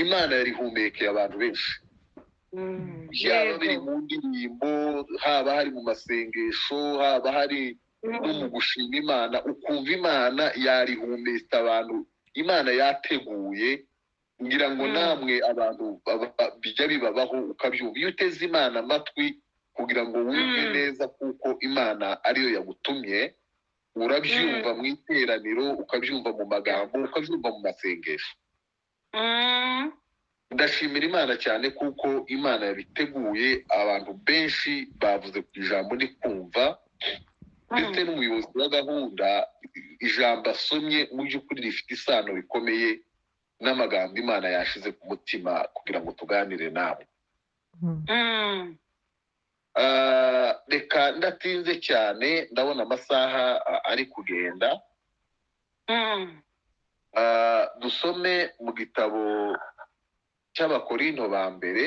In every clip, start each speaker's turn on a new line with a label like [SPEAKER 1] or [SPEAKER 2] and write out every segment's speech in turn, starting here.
[SPEAKER 1] imana yarihumekeye abantu benshi byaba biri mu ndirimbo haba hari mu masengesho haba hari no mu gushima imana ukumva imana yarihumetse abantu imana yateguye ngira ngo namwe abantu bijya bibabaho ukabyumva iyo uteze imana amatwi kugira ngo wumve neza kuko imana ariyo yagutumye urabyumva mu iteraniro ukabyumva mu magambo ukabyumva mu masengesho ndashimira imana cyane kuko imana yabiteguye abantu benshi bavuze ku ijambo ndi kumva ndetse n'umuyobozi wa gahunda ijambo asomye mu by'ukuri rifite isano bikomeye n'amagambo imana yashize ku mutima kugira ngo tuganire nawe reka ndatinze cyane ndabona amasaha ari kugenda dusome mu gitabo cy'abakorinto ba mbere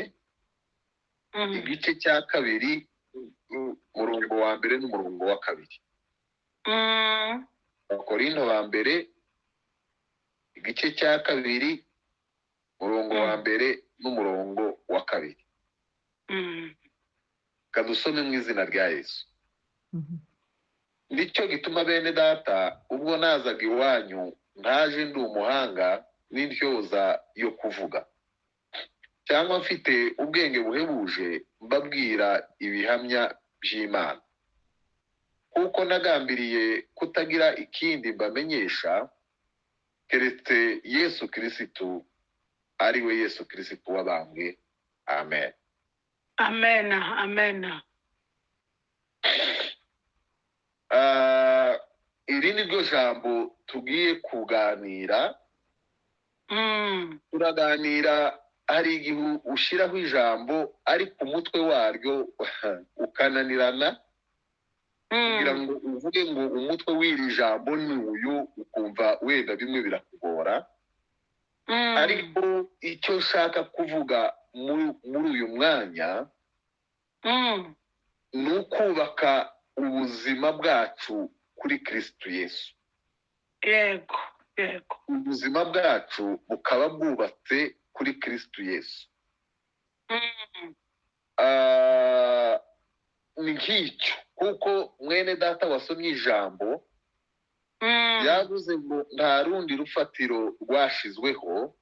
[SPEAKER 1] igice cya kabiri umurongo wa mbere n'umurongo wa kabiri abakorinto ba mbere igice cya kabiri umurongo wa mbere n'umurongo wa kabiri kadusome mu izina rya Yesu nicyo gituma bene data ubwo nazaga iwanyu ntaje ndi umuhanga n'intyoza yo kuvuga cyangwa mfite ubwenge buhebuje mbabwira ibihamya by'Imana kuko nagambiriye kutagira ikindi mbamenyesha keretse Yesu Kristo ari we Yesu Kristo wabambwe amen
[SPEAKER 2] amen amen
[SPEAKER 1] iri ni ryo jambo tugiye kuganira turaganira hari igihe ushyiraho ijambo ariko umutwe waryo ukananirana kugira ngo uvuge ngo umutwe w'iri jambo ni uyu ukumva wenda bimwe birakugora ariko icyo nshaka kuvuga muri uyu mwanya ni ukubaka ubuzima bwacu kuri Kristo Yesu
[SPEAKER 2] yego yego
[SPEAKER 1] ubuzima bwacu bukaba bwubatse kuri Kristo Yesu ni nk'icyo kuko mwene data wasomye ijambo yavuze ngo nta rundi rufatiro rwashizweho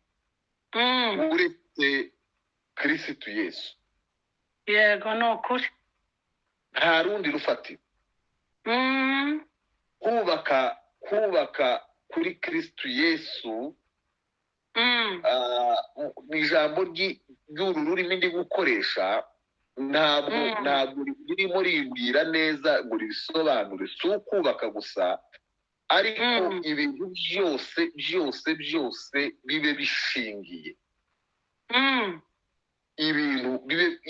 [SPEAKER 1] uretse Kristo Yesu
[SPEAKER 2] yego ni ukuri
[SPEAKER 1] nta rundi rufatiro kubaka kuri Kristo Yesu ni ijambo ry'uru rurimi ndi gukoresha ntabwo ririmo rimbwira neza ngo ribisobanure si ukubaka gusa ariko ibintu byose bibe bishingiye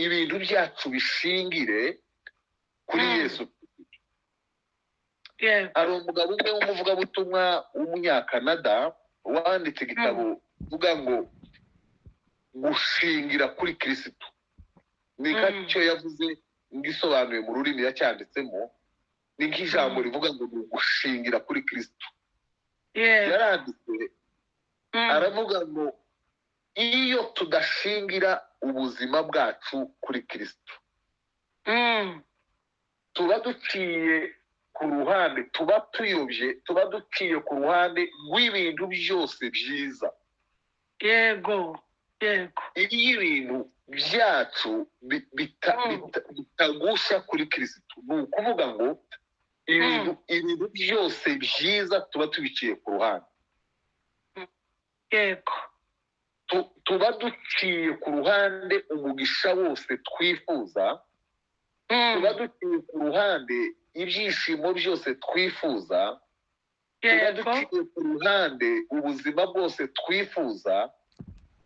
[SPEAKER 1] ibintu byacu bishingire kuri Yesu hari umugabo umwe w'umuvugabutumwa w'umunyakanada wanditse igitabo uvuga ngo gushingira kuri Kristo ni nk'icyo yavuze ngisobanuye mu rurimi yacyanditsemo ni nk'ijambo rivuga ngo gushingira kuri Kristo yaranditse aravuga ngo iyo tudashingira ubuzima bwacu kuri Kristo tuba duciye ku ruhande tuba tuyobye tuba duciye ku ruhande rw'ibintu byose byiza
[SPEAKER 2] yego yego
[SPEAKER 1] iyo ibintu byacu bitagusha kuri Kristo ni ukuvuga ngo ibintu byose byiza tuba tubiciye ku ruhande
[SPEAKER 2] yego
[SPEAKER 1] tuba duciye ku ruhande umugisha wose twifuza tuba duciye ku ruhande ibyishimo byose twifuza tuba duciye ku ruhande ubuzima bwose twifuza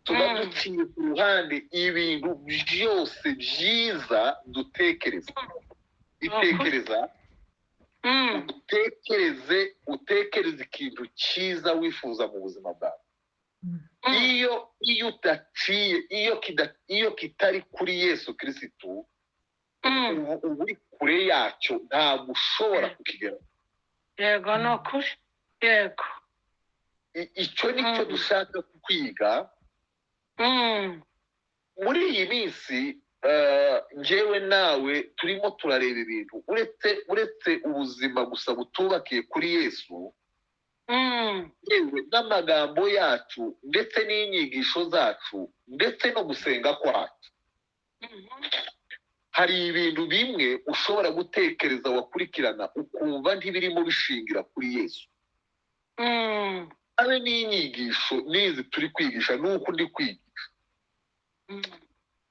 [SPEAKER 1] tuba duciye ku ruhande ibintu byose byiza dutekereza utekereze ikintu cyiza wifuza mu buzima bwawe iyo udaciye iyo kitari kuri Yesu Kristo uba uri kure yacyo ntabwo ushobora kukigeraho
[SPEAKER 2] yego ni ukuri yego
[SPEAKER 1] icyo nicyo dushaka kwiga muri iyi minsi njyewe nawe turimo turareba ibintu uretse ubuzima gusa butubakiye kuri Yesu, yewe n'amagambo yacu ndetse n'inyigisho zacu ndetse no gusenga kwacu. Hari ibintu bimwe ushobora gutekereza wakurikirana ukumva ntibirimo bishingira kuri Yesu. Abe n'inyigisho n'izi turi kwigisha n'uko ndi kwigisha,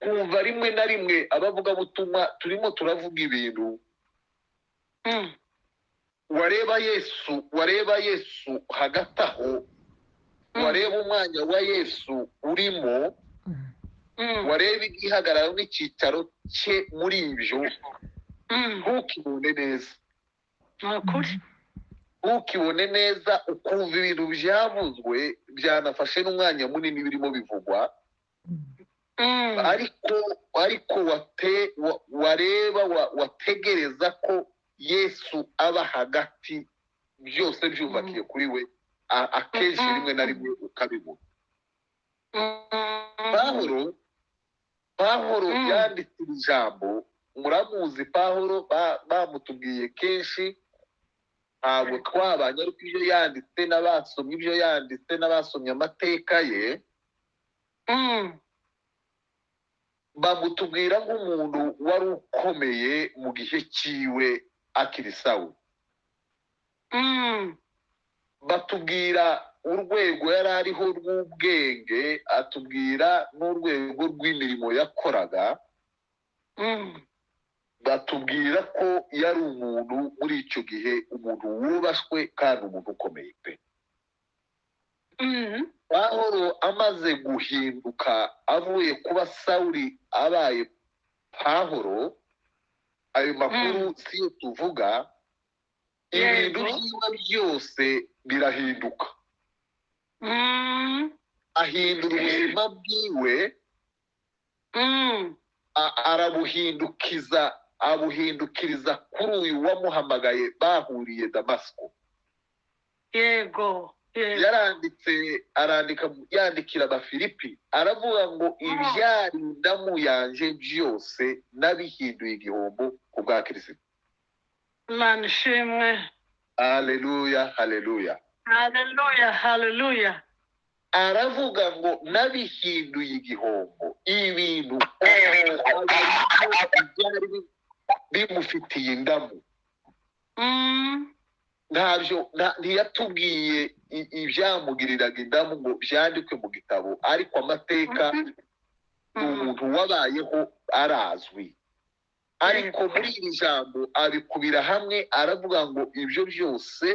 [SPEAKER 1] kumva rimwe na rimwe abavugabutumwa turimo turavuga ibintu wareba Yesu hagati aho, wareba umwanya wa Yesu urimo, wareba igihagararo n'icyicaro cye muri ibyo, ntukibone neza. Ntukibone neza ukumva ibintu byavuzwe byanafashe n'umwanya munini birimo bivugwa, ariko wareba wategereza ko Yesu aba hagati, byose byubakiye kuri we, akenshi rimwe na rimwe ukabibona. Pawulo yanditse ijambo, muramuzi Pawulo, bamutubwiye kenshi, ntabwo twabanye, ariko ibyo yanditse n'abasomye ibyo yanditse n'abasomye amateka ye, bamutubwira nk'umuntu wari ukomeye mu gihe cyiwe akiri Sawuli. Batubwira urwego yari ariho rw'ubwenge, atubwira n'urwego rw'imirimo yakoraga, batubwira ko yari umuntu muri icyo gihe, umuntu wubashywe kandi umuntu ukomeye pe. Pawulo amaze guhinduka, avuye kuba Sawuli abaye Pawulo, ayo makuru siyo tuvuga, ibintu byiwe byose birahinduka. Ahindura ubuzima bwiwe, abuhindukiriza kuri uyu wamuhamagaye bahuriye Damasiko. Yandikira Abafilipi, aravuga ngo ibyari indamu yanjye byose nabihinduye igihombo ku bwa Kristo.
[SPEAKER 2] Imana ishimwe.
[SPEAKER 1] Haleluya, haleluya,
[SPEAKER 2] haleluya, haleluya.
[SPEAKER 1] Aravuga ngo nabihinduye igihombo, ibintu byari bimufitiye indamu. Ntiyatubwiye ibyamugiriraga indamu ngo byandikwe mu gitabo, ariko amateka ni umuntu wabayeho arazwi. Ariko muri iri jambo abikubira hamwe, aravuga ngo ibyo byose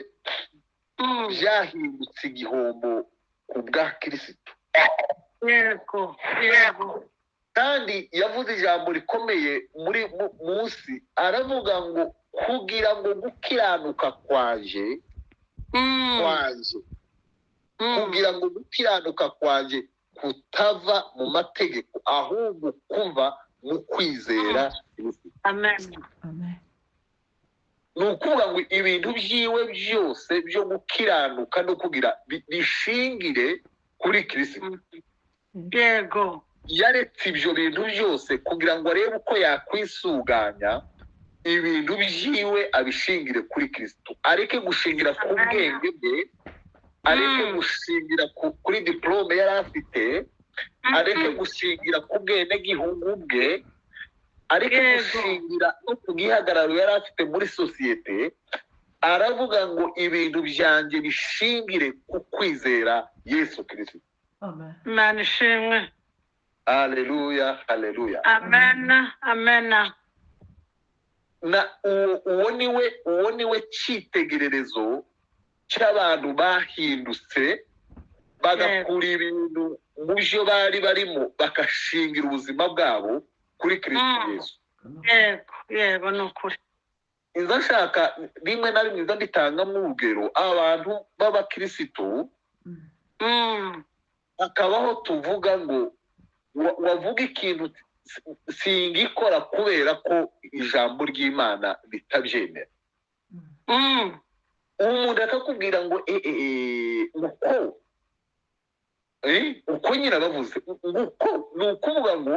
[SPEAKER 1] byahindutse igihombo ku bwa Kristo. Kandi yavuze ijambo rikomeye muri munsi, aravuga ngo kugira ngo gukiranuka kwanje, kugira ngo gukiranuka kwanje kutava mu mategeko, ahubwo kuva mu kwizera.
[SPEAKER 2] Amen.
[SPEAKER 1] Ni ukuvuga ngo ibintu byiwe byose byo gukiranuka no kugira bishingire kuri Kristo.
[SPEAKER 2] Yego.
[SPEAKER 1] Yaretse ibyo bintu byose kugira ngo arebe uko yakwisuganya, ibintu byiwe abishingire kuri Kristo. Areke gushingira ku bwenge bwe, areke gushingira kuri diplome yari afite, areke gushingira ku bwenegihugu bwe, areke gushingira no ku gihagararo yari afite muri sosiyete. Aravuga ngo ibintu byanjye bishingire ku kwizera Yesu Kristo.
[SPEAKER 2] Imana ishimwe.
[SPEAKER 1] Haleluya, haleluya.
[SPEAKER 2] Amen, amen.
[SPEAKER 1] Uwo niwe cyitegererezo cy'abantu bahindutse, bagakura ibintu mu byo bari barimo, bagashingira ubuzima bwabo kuri Kristo Yesu.
[SPEAKER 2] Yego, ni ukuri.
[SPEAKER 1] Iza nshaka rimwe na rimwe nditangamo urugero, abantu b'abakirisitu hakabaho tuvuga ngo wavuga ikintu singikora kubera ko ijambo ry'Imana ritabyemera. umuntu akakubwira ngo uko uko nyine bavuze uko ni ukuvuga ngo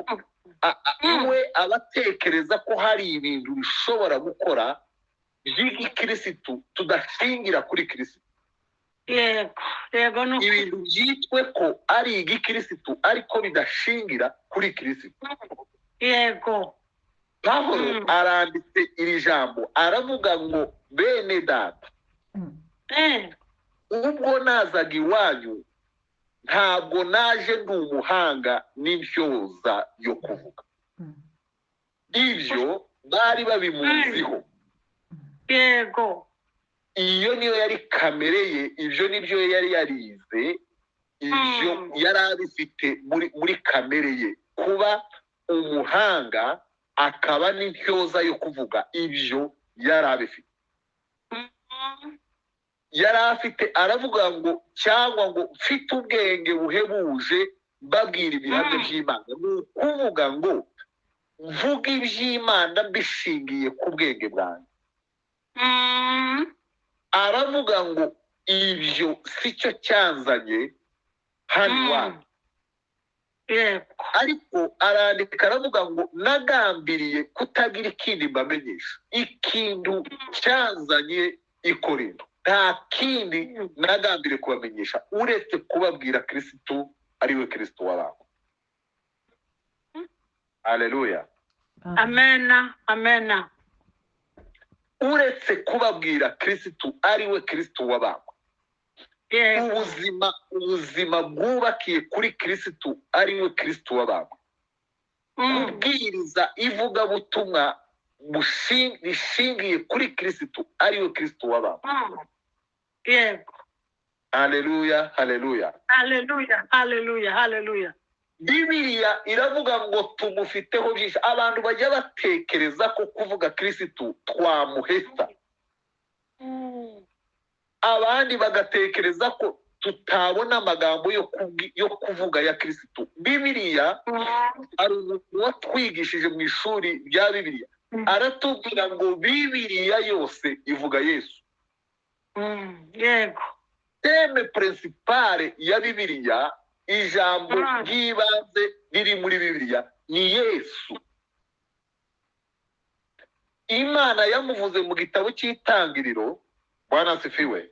[SPEAKER 1] we abatekereza ko hari ibintu bishobora gukora by'igikirisitu tudashingira kuri kirisitu.
[SPEAKER 2] yego no
[SPEAKER 1] ibintu byitwe ko ari igikirisitu ariko bidashingira kuri kirisitu.
[SPEAKER 2] yego
[SPEAKER 1] Pawulo aranditse iri jambo aravuga ngo bene data, ubwo nazaga iwanyu ntabwo naje ndi umuhanga n'intyoza yo kuvuga. Ibyo bari babimuziho.
[SPEAKER 2] yego
[SPEAKER 1] iyo niyo yari kamere ye, ibyo nibyo yari yarize, ibyo yari abifite muri kamere ye, kuba umuhanga akaba n'intyoza yo kuvuga. Ibyo yari abifite, yari afite. Aravuga ngo cyangwa ngo mfite ubwenge buhebuje babwira ibihamya by'Imana. Ni ukuvuga ngo mvuga iby'Imana mbishingiye ku bwenge bwanjye. Aravuga ngo ibyo si cyo cyanzanye hano iwacu. Ariko arandika aravuga ngo nagambiriye kutagira ikindi mbamenyesha. Ikintu cyanzanye i Korinto nta kindi nagambiriye kubamenyesha uretse kubabwira Kristo ari we Kristo w'abantu. Haleluya.
[SPEAKER 2] amena amena.
[SPEAKER 1] Uretse kubabwira Kristo ari we Kristo w'abantu. ubuzima bwubakiye kuri Kristo ari we Kristo w'abantu. Kubwiriza ivugabutumwa rishingiye kuri Kristo ari we Kristo w'abantu.
[SPEAKER 2] yego.
[SPEAKER 1] Haleluya, haleluya.
[SPEAKER 2] Haleluya, haleluya, haleluya.
[SPEAKER 1] Bibiliya iravuga ngo tumufiteho byinshi. Abantu bajya batekereza ko kuvuga Kristo twamuheta. Abandi bagatekereza ko tutabona amagambo yo kuvuga ya Kristo. Bibiliya ari umuntu watwigishije mu ishuri rya Bibiliya. Aratubwira ngo Bibiliya yose ivuga Yesu.
[SPEAKER 2] yego.
[SPEAKER 1] Teme principale ya Bibiliya, ijambo ry'ibanze riri muri Bibiliya ni Yesu. Imana yamuvuze mu gitabo cy'Itangiriro. Bwana asifiwe.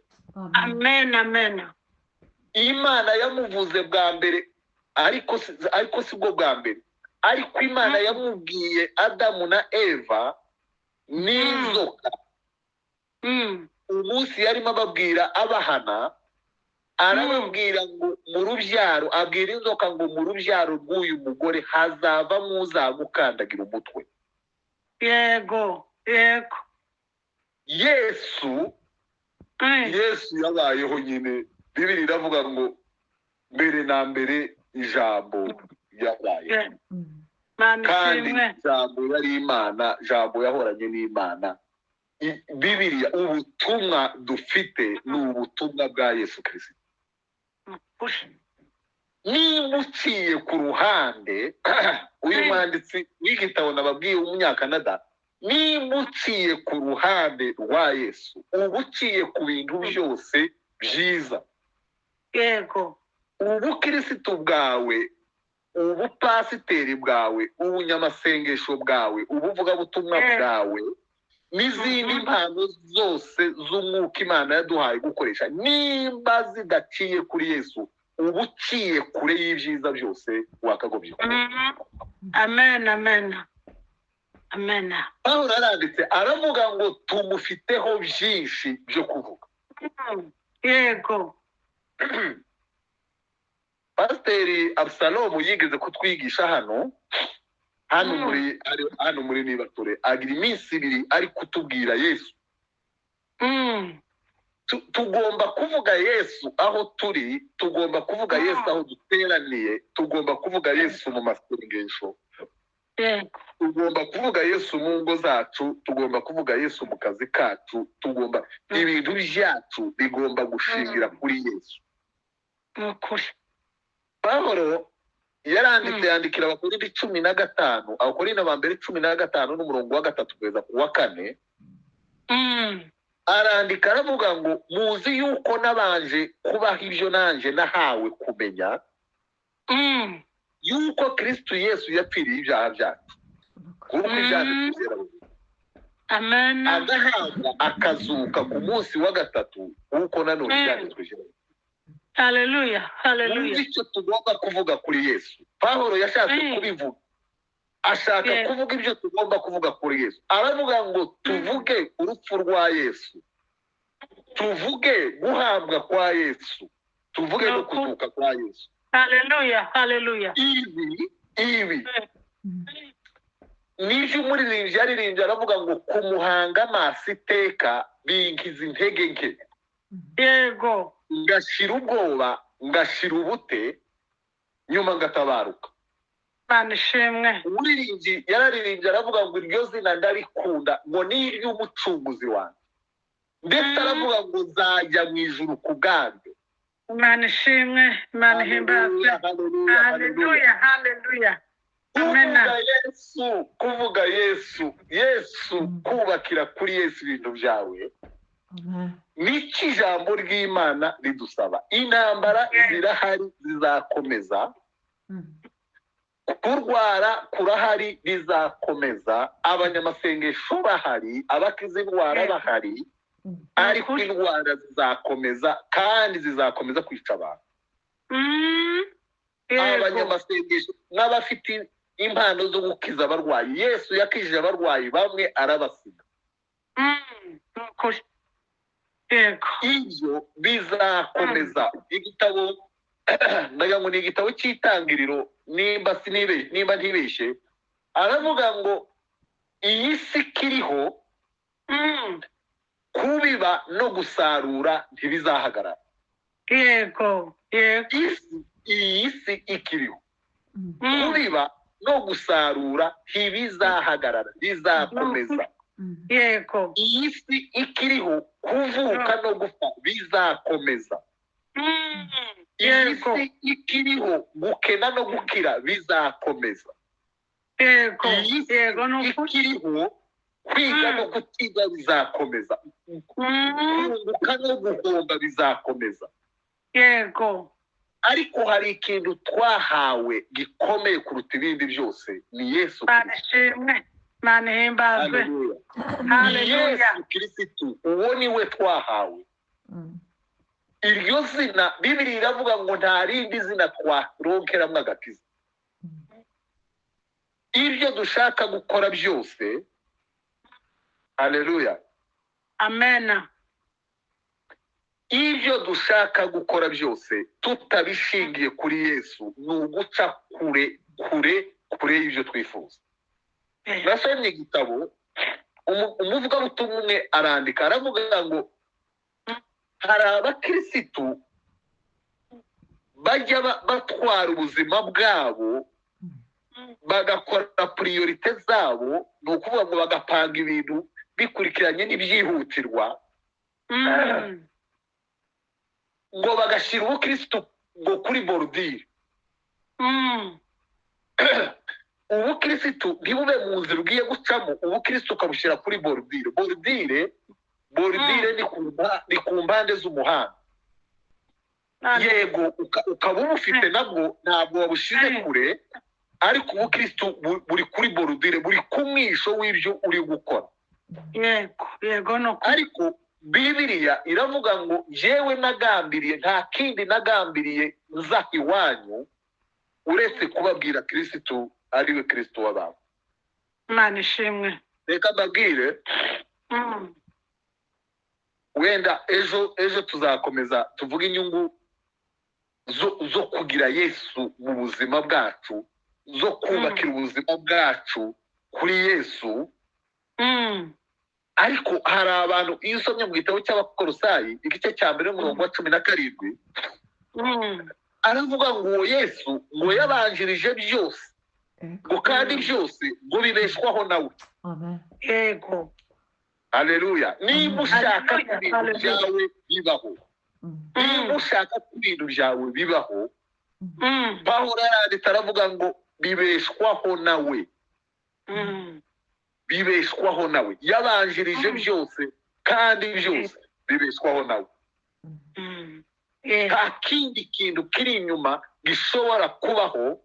[SPEAKER 2] Amen, amen.
[SPEAKER 1] Imana yamuvuze bwa mbere, ariko si bwo bwa mbere. Ariko Imana yamubwiye Adamu na Eva n'inzoka. Umunsi yarimo ababwira abahana, arababwira ngo mu rubyaro, abwira inzoka ngo mu rubyaro rw'uyu mugore hazavamo uzagukandagira umutwe.
[SPEAKER 2] yego yego.
[SPEAKER 1] Yesu yabayeho nyine. Bibiliya iravuga ngo mbere na mbere ijambo yabayeho. Kandi ijambo yari Imana, ijambo yahoranye n'Imana. Bibiliya, ubutumwa dufite ni ubutumwa bwa Yesu Kristo. Niba uciye ku ruhande, uyu mwanditsi w'igitabo nababwiye w'Umunyakanada, niba uciye ku ruhande rwa Yesu, uba uciye ku bintu byose byiza.
[SPEAKER 2] yego.
[SPEAKER 1] Ubukristo bwawe, ubupasiteri bwawe, ubunyamasengesho bwawe, ubuvugabutumwa bwawe, n'izindi mpano zose z'umwuka Imana yaduhaye gukoresha, nimba zidaciye kuri Yesu, uba uciye kure y'ibyiza byose wakagombye kuba.
[SPEAKER 2] Amen, amen. Amen.
[SPEAKER 1] Pawulo aranditse aravuga ngo tumufiteho byinshi byo kuvuga.
[SPEAKER 2] yego.
[SPEAKER 1] Pasiteri Absalomu yigeze kutwigisha hano muri Nibature, agira iminsi 2 ari kutubwira Yesu. Tugomba kuvuga Yesu aho turi, tugomba kuvuga Yesu aho duteraniye, tugomba kuvuga Yesu mu masengesho, tugomba kuvuga Yesu mu ngo zacu, tugomba kuvuga Yesu mu kazi kacu, tugomba ibintu byacu bigomba gushingira kuri Yesu.
[SPEAKER 2] Ukuri.
[SPEAKER 1] Pawulo yaranditse yandikira Abakorinto 15, Abakorinto ba mbere 15 n'umurongo wa 3 kugeza ku wa 4. Arandika aravuga ngo muzi yuko nabanje kubaho ibyo nanje nahawe kumenya, yuko Kristo Yesu yapfiriye ibyaha byacu kuko ibyanditswe
[SPEAKER 2] Amen.
[SPEAKER 1] agahabwa akazuka ku munsi wa gatatu kuko nanone ibyanditswe.
[SPEAKER 2] Hallelujah. Hallelujah.
[SPEAKER 1] Icyo tugomba kuvuga kuri Yesu. Pawulo yashatse kubivuga. Ashaka kuvuga ibyo tugomba kuvuga kuri Yesu. Aravuga ngo tuvuge urupfu rwa Yesu. Tuvuge guhambwa kwa Yesu. Tuvuge no kuzuka kwa Yesu.
[SPEAKER 2] Hallelujah. Hallelujah.
[SPEAKER 1] Ibi. Nije umuririmbyi yaririmbye aravuga ngo kumuhanga amaso iteka binkiza intege nke.
[SPEAKER 2] Yego.
[SPEAKER 1] Ngashira ubwoba, ngashira ubute, nyuma ngatabaruka.
[SPEAKER 2] Manishimwe.
[SPEAKER 1] Umuririmbyi yararirimbye aravuga ngo iryo zina ndarikunda ngo ni iry'umucunguzi wanjye. Ndetse aravuga ngo nzajya mu ijuru ku bwaryo.
[SPEAKER 2] Manishimwe, manihimbaze. Hallelujah. Hallelujah.
[SPEAKER 1] Kuvuga Yesu, kubakira kuri Yesu ibintu byawe. Niki ijambo ry'Imana ridusaba. Intambara zirahari zizakomeza. Kurwara kurahari bizakomeza. Abanyamasengesho bahari, abakize indwara bahari, ariko indwara zizakomeza kandi zizakomeza kwica abantu. Abanyamasengesho n'abafite impano zo gukiza abarwayi, Yesu yakijije abarwayi bamwe arabasiga. Ibyo bizakomeza. Igitabo ndaga ngo ni igitabo cy'Itangiriro nimba ntibeshe, aravuga ngo iyi si kiriho kubiba no gusarura ntibizahagarara.
[SPEAKER 2] Yego.
[SPEAKER 1] Iyi si ikiriho kubiba no gusarura ntibizahagarara, bizakomeza.
[SPEAKER 2] Yego.
[SPEAKER 1] Iyi si ikiriho kuvuka no gupfa bizakomeza. Iyi si ikiriho gukena no gukira bizakomeza. Iyi si ikiriho kwiga no gutiga bizakomeza. Kunguka no guhomba bizakomeza.
[SPEAKER 2] Yego.
[SPEAKER 1] Ariko hari ikintu twahawe gikomeye kuruta ibindi byose, ni Yesu Kristo.
[SPEAKER 2] Manihimbaze.
[SPEAKER 1] Yesu Kristo, uwo niwe twahawe. Iryo zina Bibiliya iravuga ngo nta rindi zina twaronkeramo agakiza. Ibyo dushaka gukora byose, haleluya,
[SPEAKER 2] amen,
[SPEAKER 1] ibyo dushaka gukora byose tutabishingiye kuri Yesu ni uguca kure y'ibyo twifuza. Nasomye igitabo, umuvugabutumwa umwe arandika aravuga ngo hari abakirisitu bajya batwara ubuzima bwabo bagakora priorite zabo, ni ukuvuga ngo bagapanga ibintu bikurikiranye n'ibyihutirwa, ngo bagashyira ubukirisitu ngo kuri borudire. Ubukirisitu ntibube mu nzira ugiye gucamo, ubukirisitu ukabushyira kuri borudire. Borudire ni ku mpande z'umuhanda. Yego ukaba ubufite nabwo ntabwo wabushize kure, ariko ubukirisitu buri kuri borudire, buri ku mwisho w'ibyo uri gukora.
[SPEAKER 2] Yego no.
[SPEAKER 1] Ariko Bibiliya iravuga ngo jewe nagambiriye, nta kindi nagambiriye nza iwanyu uretse kubabwira Kristo ariwe Kristo w'abantu.
[SPEAKER 2] Imana ishimwe.
[SPEAKER 1] Reka mbabwire, wenda ejo tuzakomeza tuvuga inyungu zo kugira Yesu mu buzima bwacu, zo kubakira ubuzima bwacu kuri Yesu. Ariko hari abantu, iyo usomye mu gitabo cy'Abakolosayi igice cya 1:17, aravuga ngo uwo Yesu ngo yabanjirije byose, ngo kandi byose ngo bibeshwaho nawe.
[SPEAKER 2] Yego.
[SPEAKER 1] Haleluya. Niba ushaka ko ibintu byawe bibaho, niba ushaka ko ibintu byawe bibaho, Pawulo yaranditse aravuga ngo bibeshwaho nawe. Bibeshwaho nawe. Yabanjirije byose kandi byose bibeshwaho nawe. Nta kindi kintu kiri inyuma gishobora kubaho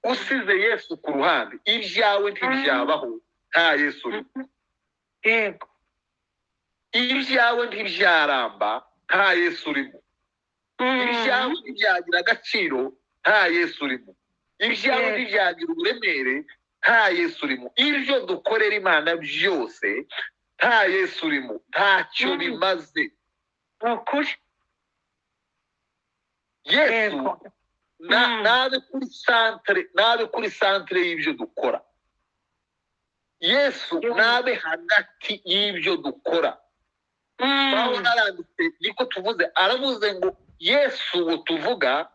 [SPEAKER 1] usize Yesu ku ruhande. Ibyawe ntibyabaho nta Yesu urimo.
[SPEAKER 2] Yego.
[SPEAKER 1] Ibyawe ntibyaramba nta Yesu urimo. Ibyawe ntibyagira agaciro nta Yesu urimo. Ibyawe ntibyagira uburemere nta Yesu urimo. Ibyo dukorera Imana byose nta Yesu urimo, ntacyo bimaze.
[SPEAKER 2] Ukuri.
[SPEAKER 1] Yesu nabe kuri santere y'ibyo dukora. Yesu nabe hagati y'ibyo dukora. Pawulo aranditse niko tuvuze, aravuze ngo Yesu uwo tuvuga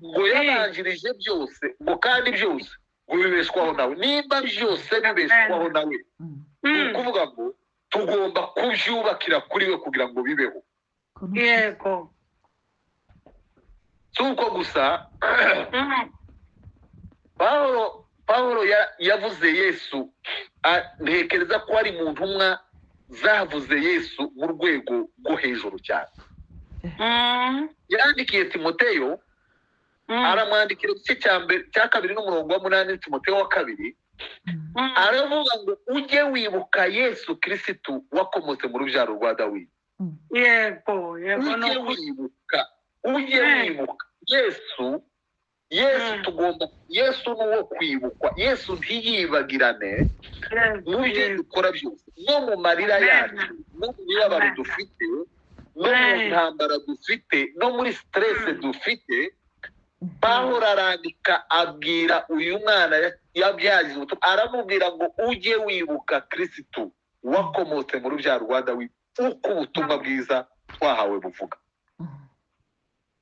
[SPEAKER 1] ngo yabanjirije byose, ngo kandi byose ngo bibeshwaho nawe. Nimba byose bibeshwaho nawe, ni ukuvuga ngo tugomba kubyubakira kuri we kugira ngo bibeho.
[SPEAKER 2] Yego.
[SPEAKER 1] Si uko gusa Pawulo yavuze Yesu, ntekereza ko ari mu ntumwa zavuze Yesu mu rwego rwo hejuru cyane. Yandikiye Timoteyo, aramwandikira igice cya kabiri n'umurongo wa 8, Timoteyo wa 2, aravuga ngo ujye wibuka Yesu Kristo wakomotse mu rubyaro rwa Dawidi.
[SPEAKER 2] Yego.
[SPEAKER 1] Ujye wibuka Yesu tugomba, Yesu nuwo kwibukwa. Yesu ntiyibagirane mu byo dukora byose, no mu marira yacu, no mu mibabaro dufite, no mu ntambara dufite, no muri stress dufite. Pawulo arandika abwira uyu mwana yabyaje ubutumwa, aramubwira ngo ujye wibuka Kristo wakomotse mu rubyaro rwa Dawidi, uko ubutumwa bwiza twahawe buvuga.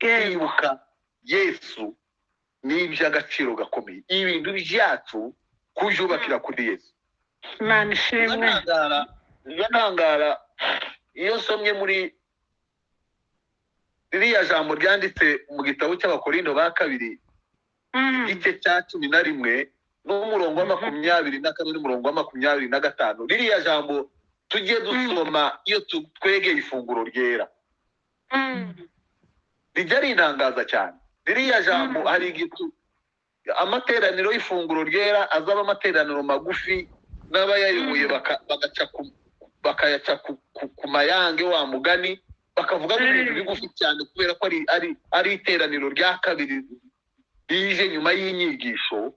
[SPEAKER 1] Kwibuka Yesu ni iby'agaciro gakomeye. Ibintu byacu kubyubakira kuri Yesu.
[SPEAKER 2] Imana ishimwe.
[SPEAKER 1] Ntangara iyo nsomye muri ririya jambo ryanditse mu gitabo cy'Abakorinto ba 2, igice cya 11 n'umurongo wa 24 n'umurongo wa 25. Ririya jambo tujye dusoma iyo twegeye ifunguro ryera. Rijya rintangaza cyane. Ririya jambo hari igitu amateraniro y'ifunguro ryera azaba amateraniro magufi, n'abayayoboye bakayaca ku mayange wa mugani, bakavuga ngo ibintu bigufi cyane kubera ko ari iteraniro rya kabiri rije nyuma y'inyigisho.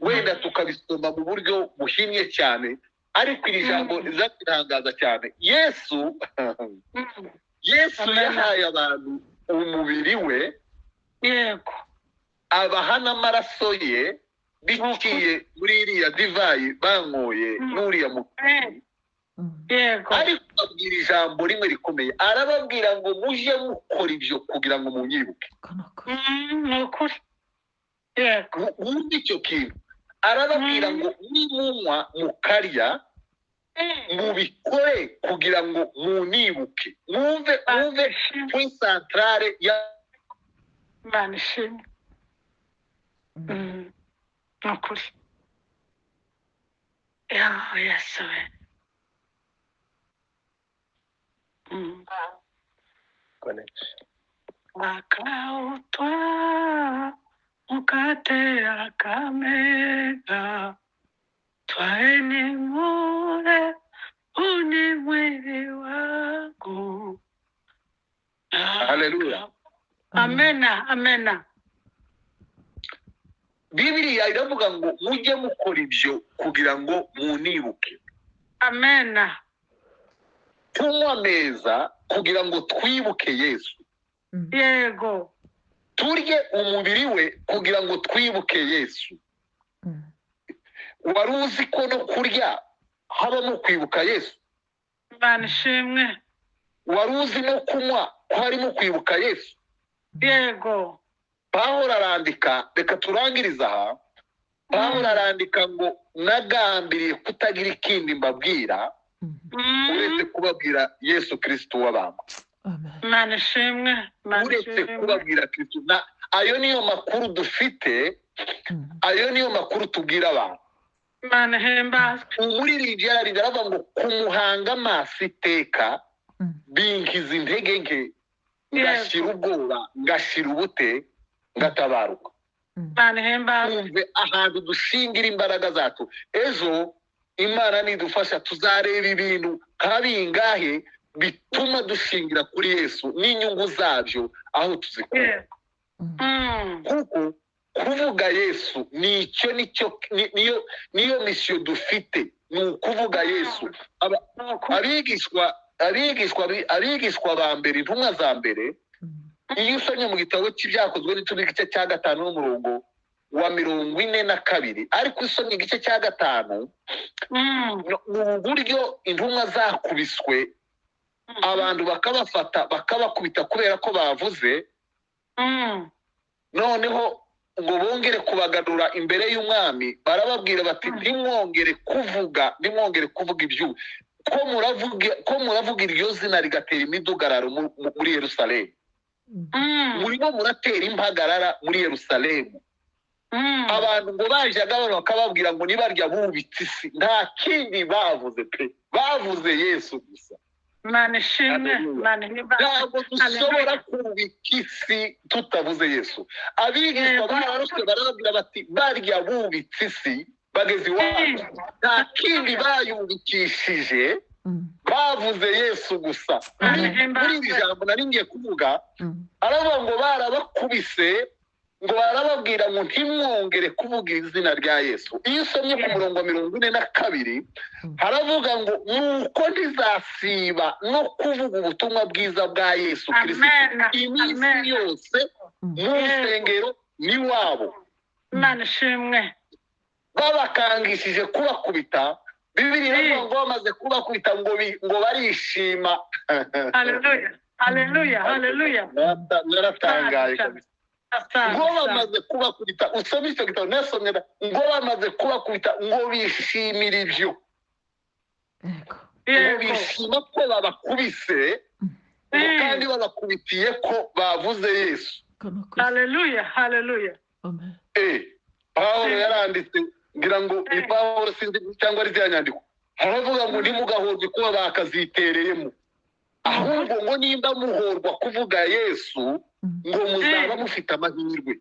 [SPEAKER 1] Wenda tukabisoma mu buryo buhinnye cyane, ariko iri jambo rizatangaza cyane. Yesu yahaye abantu umubiri we,
[SPEAKER 2] yego,
[SPEAKER 1] abaha n'amaraso ye biciye muri iriya divayi banyoye n'uriya mukuru.
[SPEAKER 2] Yego.
[SPEAKER 1] Ariko ababwira ijambo rimwe rikomeye, arababwira ngo mujye mukora ibyo kugira ngo munyibuke.
[SPEAKER 2] Ni ukuri. Yego.
[SPEAKER 1] Wumva icyo kintu, arababwira ngo nimunywa mukarya mubikore kugira ngo munibuke. Mwumve point centrale ya
[SPEAKER 2] Imana ishimwe. Ni ukuri. Yesu we. Akautwa mukate akamega, twaeni mure uni mwili wangu.
[SPEAKER 1] Haleluya.
[SPEAKER 2] Amena.
[SPEAKER 1] Bibiliya iravuga ngo mujye mukora ibyo kugira ngo munibuke.
[SPEAKER 2] Amena.
[SPEAKER 1] Tunywa neza kugira ngo twibuke Yesu.
[SPEAKER 2] Yego.
[SPEAKER 1] Turye umubiri we kugira ngo twibuke Yesu. Wari uzi ko no kurya habamo kwibuka Yesu?
[SPEAKER 2] Imana ishimwe.
[SPEAKER 1] Wari uzi no kunywa ko harimo kwibuka Yesu?
[SPEAKER 2] Yego.
[SPEAKER 1] Pawulo arandika, reka turangiriza aha. Pawulo arandika ngo nagambiriye kutagira ikindi mbabwira uretse kubabwira Yesu Kristo w'abambwe.
[SPEAKER 2] Imana ishimwe.
[SPEAKER 1] Uretse kubabwira Kristo. Ayo niyo makuru dufite, ayo niyo makuru tubwira abantu.
[SPEAKER 2] Imana himbazwe.
[SPEAKER 1] Umuririmbyi yararinda aravuga ngo kumuhanga amaso iteka binkiza intege nke, ngashira ubwoba, ngashira ubute, ngatabaruka.
[SPEAKER 2] Imana ihimbazwe.
[SPEAKER 1] Twumve ahantu dushingira imbaraga zacu. Ejo Imana nidufasha tuzareba ibintu kabingahe bituma dushingira kuri Yesu n'inyungu zabyo aho tuzikura. Kuko kuvuga Yesu niyo misiyo dufite, ni ukuvuga Yesu. Abigishwa ba mbere, intumwa za mbere, iyo usomye mu gitabo cy'ibyakozwe n'igice cya 5 n'umurongo wa 42, ariko usomye igice cya 5 mu buryo intumwa zakubiswe, abantu bakabafata bakabakubita kubera ko bavuze, noneho ngo bongere kubaganura imbere y'umwami, barababwira bati ntimwongere kuvuga ibyo, ko muravuga iryo zina rigatera imidugararo muri Yerusalemu. Murimo muratera impagarara muri Yerusalemu. Abantu ngo bajaga bakababwira ngo nibarya bubitse isi, nta kindi bavuze pe, bavuze Yesu gusa.
[SPEAKER 2] Imana ishimwe.
[SPEAKER 1] Ntabwo dushobora kubika isi tutavuze Yesu. Abigishwa bararuswe barababwira bati barya bubitse isi bageze iwacu, nta kindi bayubikishije, bavuze Yesu gusa. Muri iri jambo nari ngiye kuvuga, aravuga ngo barabakubise, ngo barababwira ngo ntimwongere kuvuga izina rya Yesu. Iyo usomye ku murongo wa 42 haravuga ngo nuko ntizasiba no kuvuga ubutumwa bwiza bwa Yesu Kristo iminsi yose mu nsengero n'iwabo.
[SPEAKER 2] Imana ishimwe.
[SPEAKER 1] Babakangishije kubakubita, Bibiliya iravuga ngo bamaze kubakubita ngo barishima.
[SPEAKER 2] Haleluya.
[SPEAKER 1] Naratangaye kabisa. Ngo bamaze kubakubita, usome icyo gitabo nasomye, ngo bamaze kubakubita ngo bishimira ibyo. Ngo bishima ko babakubise, kandi babakubitiye ko bavuze Yesu.
[SPEAKER 2] Haleluya.
[SPEAKER 1] Pawulo yaranditse, ngira ngo ni Pawulo sinzi cyangwa ari byanyandiko, haravuga ngo ntimugahorwe kuba bakazitereyemo, ahubwo ngo nimba muhorwa kuvuga Yesu ngo muzaba mufite amahirwe.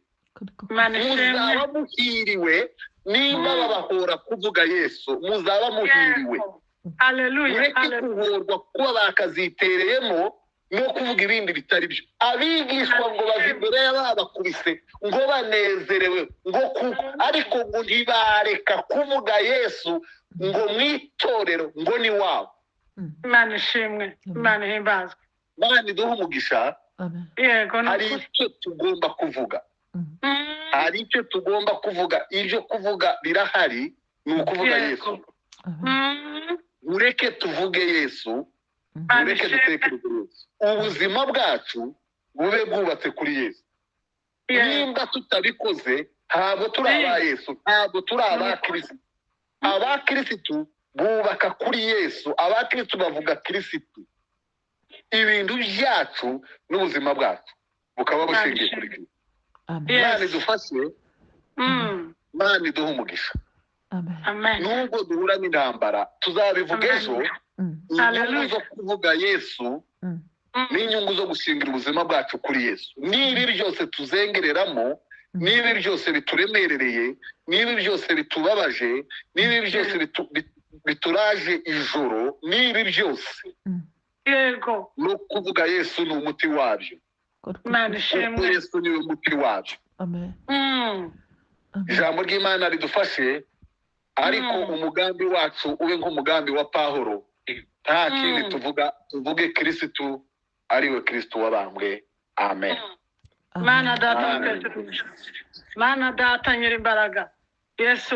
[SPEAKER 1] Muzaba muhiriwe nimba babahora kuvuga Yesu, muzaba muhiriwe. Mureke kuhorwa kuba bakazitereyemo no kuvuga ibindi bitari byo. Abigishwa ngo bava imbere y'ababakubise ngo banezerewe, ariko ngo ntibareka kuvuga Yesu ngo mwitorero ngo ni wabo.
[SPEAKER 2] Imana ishimwe. Imana ihimbazwe.
[SPEAKER 1] Imana iduhe umugisha. Hari icyo tugomba kuvuga. Hari icyo tugomba kuvuga. Ibyo kuvuga birahari, ni ukuvuga Yesu. Mureke tuvuge Yesu, mureke dutekereze Yesu. Ubuzima bwacu bube bwubatse kuri Yesu. Nimba tutabikoze, ntabwo turi aba Yesu, ntabwo turi abakirisitu. Abakirisitu bubaka kuri Yesu, abakirisitu bavuga kirisitu. Ibintu byacu n'ubuzima bwacu bukaba bushingiye kuri Kristo. Imana idufashe, Imana iduhe umugisha. Nubwo duhura n'intambara, tuzabivuga ejo, inyungu zo kuvuga Yesu n'inyungu zo gushingira ubuzima bwacu kuri Yesu. Niba byose tuzengereramo, niba byose bituremerereye, niba byose bitubabaje, niba byose bituraje ijoro, niba byose, no kuvuga Yesu ni umuti wabyo. Kuko Yesu ni umuti wabyo. Ijambo ry'Imana ridufashe, ariko umugambi wacu ube nk'umugambi wa Pawulo. Nta kindi tuvuge Kristo, ariwe Kristo wabambwe. Amen.
[SPEAKER 2] Mana data nyiri imbaraga Yesu.